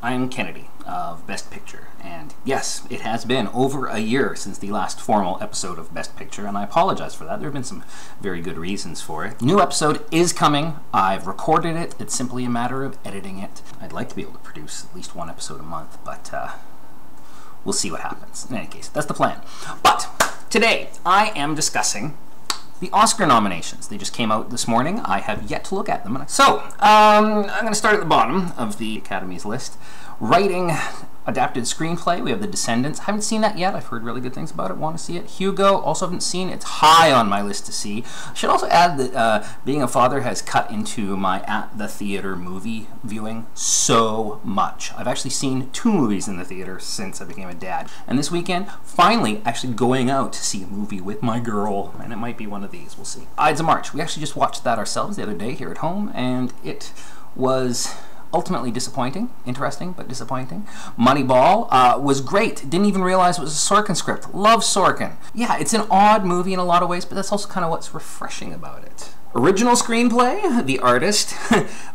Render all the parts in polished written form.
I'm Kennedy of Best Picture, and yes, it has been over a year since the last formal episode of Best Picture, and I apologize for that. There have been some very good reasons for it. New episode is coming. I've recorded it. It's simply a matter of editing it. I'd like to be able to produce at least one episode a month, but we'll see what happens. In any case, that's the plan. But today, I am discussing the Oscar nominations. They just came out this morning. I have yet to look at them. So, I'm going to start at the bottom of the Academy's list. Writing adapted screenplay, we have The Descendants. Haven't seen that yet. I've heard really good things about it. Want to see it. Hugo, also haven't seen. It's high on my list to see. I should also add that being a father has cut into my at-the-theater movie viewing so much. I've actually seen 2 movies in the theater since I became a dad. And this weekend, finally actually going out to see a movie with my girl. And it might be one of these. We'll see. Ides of March. We actually just watched that ourselves the other day here at home, and it was ultimately disappointing. Interesting, but disappointing. Moneyball was great. Didn't even realize it was a Sorkin script. Love Sorkin. Yeah, it's an odd movie in a lot of ways, but that's also kind of what's refreshing about it. Original screenplay, The Artist,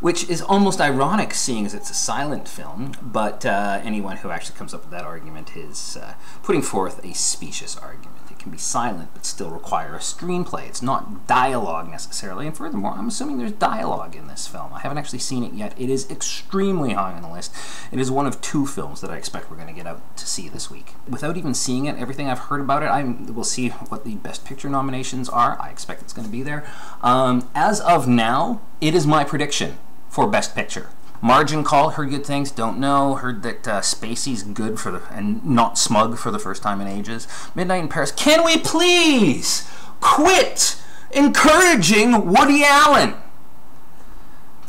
which is almost ironic seeing as it's a silent film, but anyone who actually comes up with that argument is putting forth a specious argument. It can be silent, but still require a screenplay. It's not dialogue necessarily, and furthermore, I'm assuming there's dialogue in this film. I haven't actually seen it yet. It is extremely high on the list. It is one of 2 films that I expect we're going to get out to see this week. Without even seeing it, everything I've heard about it, we'll see what the Best Picture nominations are. I expect it's going to be there. As of now, it is my prediction for Best Picture. Margin Call, heard good things, don't know. Heard that Spacey's good and not smug for the first time in ages. Midnight in Paris. Can we please quit encouraging Woody Allen?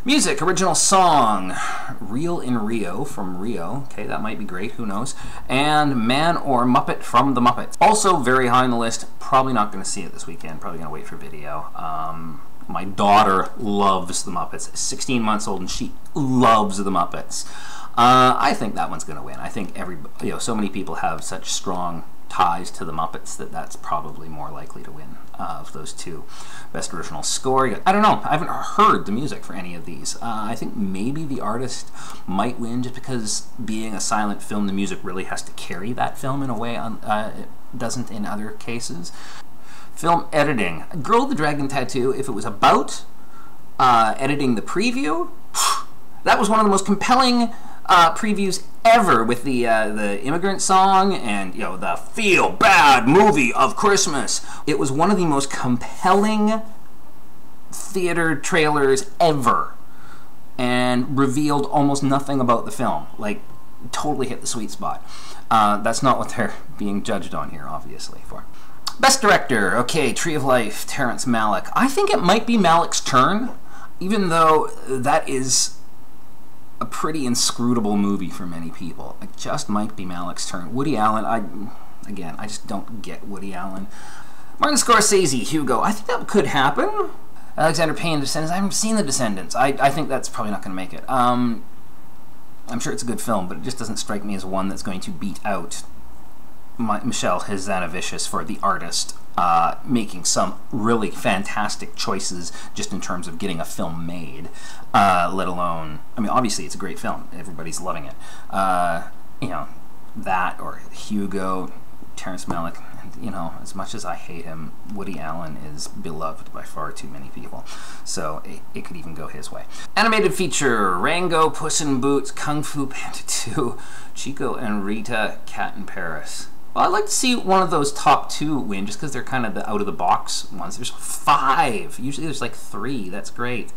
Music, original song, Real in Rio from Rio. Okay, that might be great, who knows. And Man or Muppet from The Muppets. Also very high on the list. Probably not going to see it this weekend. Probably going to wait for video. My daughter loves The Muppets. 16 months old, and she loves The Muppets. I think that one's going to win. I think so many people have such strong ties to The Muppets that that's probably more likely to win of those 2. Best original score. I don't know. I haven't heard the music for any of these. I think maybe The Artist might win just because being a silent film, the music really has to carry that film in a way it doesn't in other cases. Film editing. Girl with the Dragon Tattoo, if it was about editing the preview, that was one of the most compelling previews ever, with the immigrant song and the feel bad movie of Christmas. It was one of the most compelling theater trailers ever, and revealed almost nothing about the film. Like, totally hit the sweet spot. That's not what they're being judged on here, obviously, for. Best Director, okay, Tree of Life, Terrence Malick. I think it might be Malick's turn, even though that is a pretty inscrutable movie for many people. It just might be Malick's turn. Woody Allen, I just don't get Woody Allen. Martin Scorsese, Hugo. I think that could happen. Alexander Payne, The Descendants. I haven't seen The Descendants. I think that's probably not going to make it. I'm sure it's a good film, but it just doesn't strike me as one that's going to beat out Michelle Hazanavicius for The Artist, making some really fantastic choices just in terms of getting a film made, let alone, I mean, obviously it's a great film. Everybody's loving it. That or Hugo, Terrence Malick, as much as I hate him, Woody Allen is beloved by far too many people. So it could even go his way. Animated feature, Rango, Puss in Boots, Kung Fu Panda 2, Chico and Rita, Cat in Paris. Well, I'd like to see one of those top 2 win, just because they're kind of the out-of-the-box ones. There's 5. Usually there's like 3. That's great.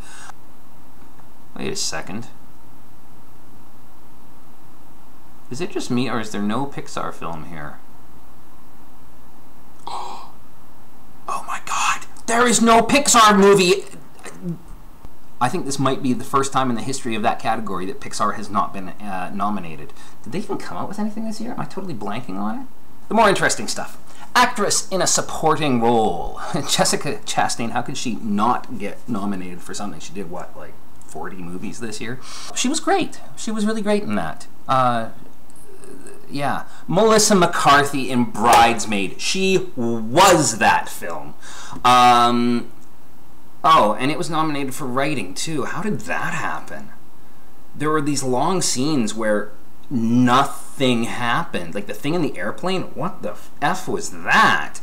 Wait a second. Is it just me, or is there no Pixar film here? Oh my god! There is no Pixar movie! I think this might be the first time in the history of that category that Pixar has not been nominated. Did they even come out with anything this year? Am I totally blanking on it? The more interesting stuff. Actress in a supporting role. Jessica Chastain, how could she not get nominated for something? She did, what, like 40 movies this year? She was great. She was really great in that. Yeah. Melissa McCarthy in Bridesmaid. She was that film. Oh, and it was nominated for writing, too. How did that happen? there were these long scenes where nothing happened. Like the thing in the airplane, what the F was that?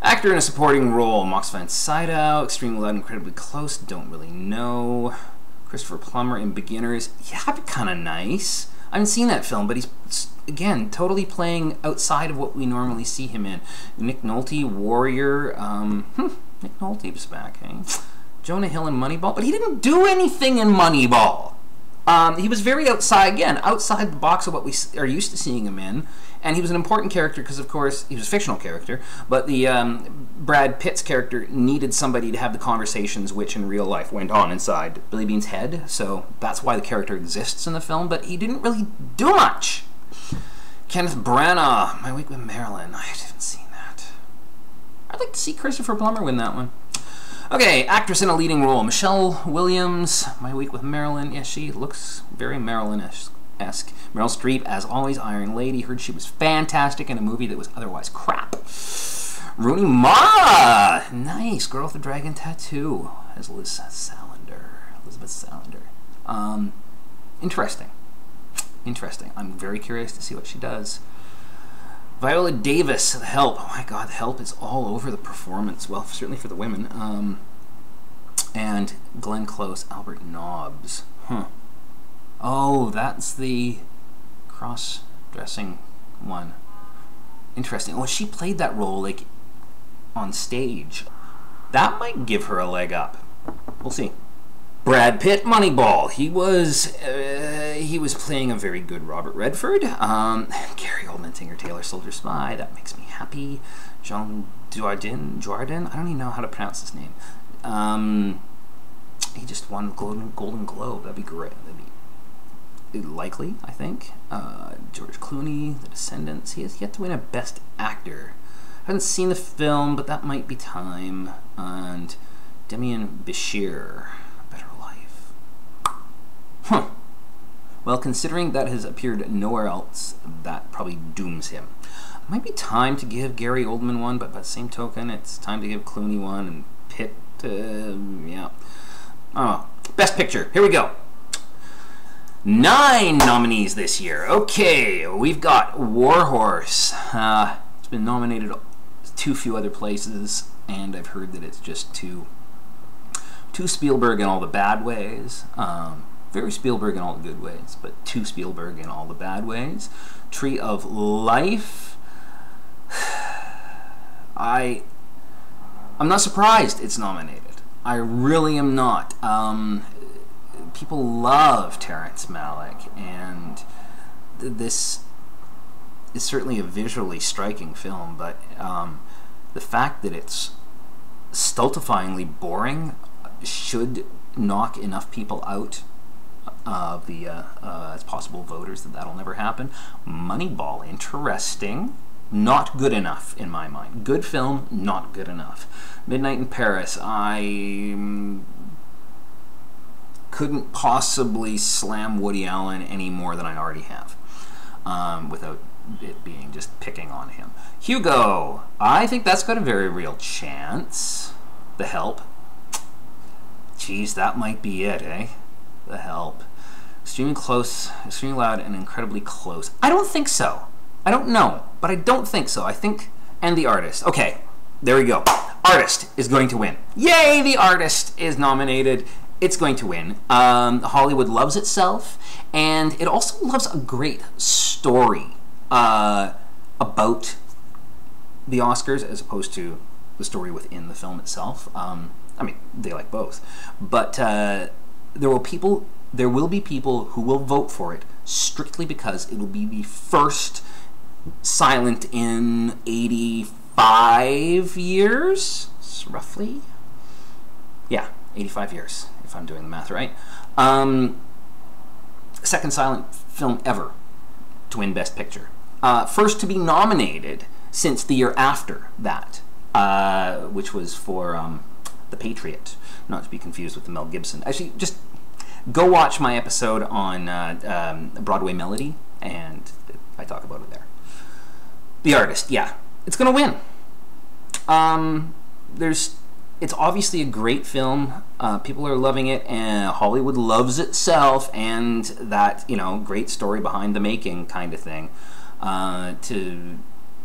Actor in a supporting role, Mox Van Sydow, extremely loud, incredibly close, don't really know. Christopher Plummer in Beginners, yeah, that'd be kind of nice. I haven't seen that film, but he's, again, totally playing outside of what we normally see him in. Nick Nolte, Warrior, Nick Nolte was back, eh? Jonah Hill in Moneyball, but he didn't do anything in Moneyball. He was very outside the box of what we are used to seeing him in, and he was an important character because, of course, he was a fictional character, but the Brad Pitt's character needed somebody to have the conversations which in real life went on inside Billy Bean's head, so that's why the character exists in the film, but he didn't really do much. Kenneth Branagh, My Week with Marilyn. I haven't seen that. I'd like to see Christopher Plummer win that one. Okay, actress in a leading role. Michelle Williams, My Week with Marilyn. Yeah, she looks very Marilyn-esque. Meryl Streep, as always, Iron Lady. Heard she was fantastic in a movie that was otherwise crap. Rooney Mara! Nice. Girl with the Dragon Tattoo as Elizabeth Salander. Interesting. I'm very curious to see what she does. Viola Davis, The Help. Oh my god, The Help is all over the performance. Well, certainly for the women. And Glenn Close, Albert Nobbs. Oh, that's the cross-dressing one. Interesting. Oh, she played that role, like, on stage. That might give her a leg up. We'll see. Brad Pitt, Moneyball. He was playing a very good Robert Redford. Gary Oldman, Tinker Tailor Soldier Spy. That makes me happy. Jean Dujardin. I don't even know how to pronounce his name. He just won the Golden Globe. That'd be great. That'd be likely, I think. George Clooney, The Descendants. He has yet to win a Best Actor. I haven't seen the film, but that might be time. And Demian Bichir. Well, considering that has appeared nowhere else, that probably dooms him. It might be time to give Gary Oldman one, but by the same token, it's time to give Clooney one, and Pitt, yeah. Oh, Best Picture. Here we go. 9 nominees this year. Okay, we've got War Horse. It's been nominated too few other places, and I've heard that it's just too Spielberg in all the bad ways. Very Spielberg in all the good ways, but too Spielberg in all the bad ways. Tree of Life. I'm not surprised it's nominated. I really am not. People love Terrence Malick, and this is certainly a visually striking film, but the fact that it's stultifyingly boring should knock enough people out of the as possible voters that'll never happen. Moneyball, interesting, not good enough in my mind. Good film, not good enough. Midnight in Paris, I couldn't possibly slam Woody Allen any more than I already have, without it being just picking on him. Hugo, I think that's got a very real chance. The Help. Geez, that might be it, eh? The Help. Extremely close, extremely loud, and incredibly close. I don't think so. I don't know, but I don't think so. I think, and The Artist. Okay, there we go. Artist is going to win. Yay, The Artist is nominated. It's going to win. Hollywood loves itself, and it also loves a great story about the Oscars as opposed to the story within the film itself. I mean, they like both, but there will be people who will vote for it strictly because it will be the first silent in 85 years, roughly. Yeah, 85 years, if I'm doing the math right. Second silent film ever to win Best Picture. First to be nominated since the year after that, which was for The Patriot, not to be confused with the Mel Gibson. Actually, just go watch my episode on Broadway Melody, and I talk about it there. The Artist, yeah, it's going to win. There's it's obviously a great film. People are loving it, and Hollywood loves itself, and that, you know, great story behind the making kind of thing.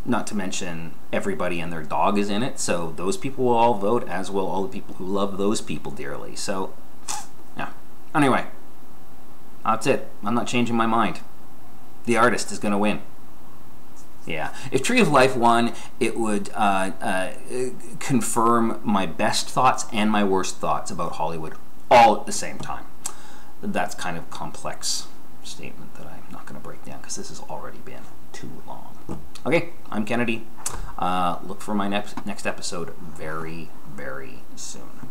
Not to mention everybody and their dog is in it, so those people will all vote, as will all the people who love those people dearly. So, yeah. Anyway, that's it. I'm not changing my mind. The artist is going to win. Yeah. If Tree of Life won, it would confirm my best thoughts and my worst thoughts about Hollywood all at the same time. That's kind of a complex statement that I'm not going to break down because this has already been too long. Okay, I'm Kennedy. Look for my next episode very, very soon.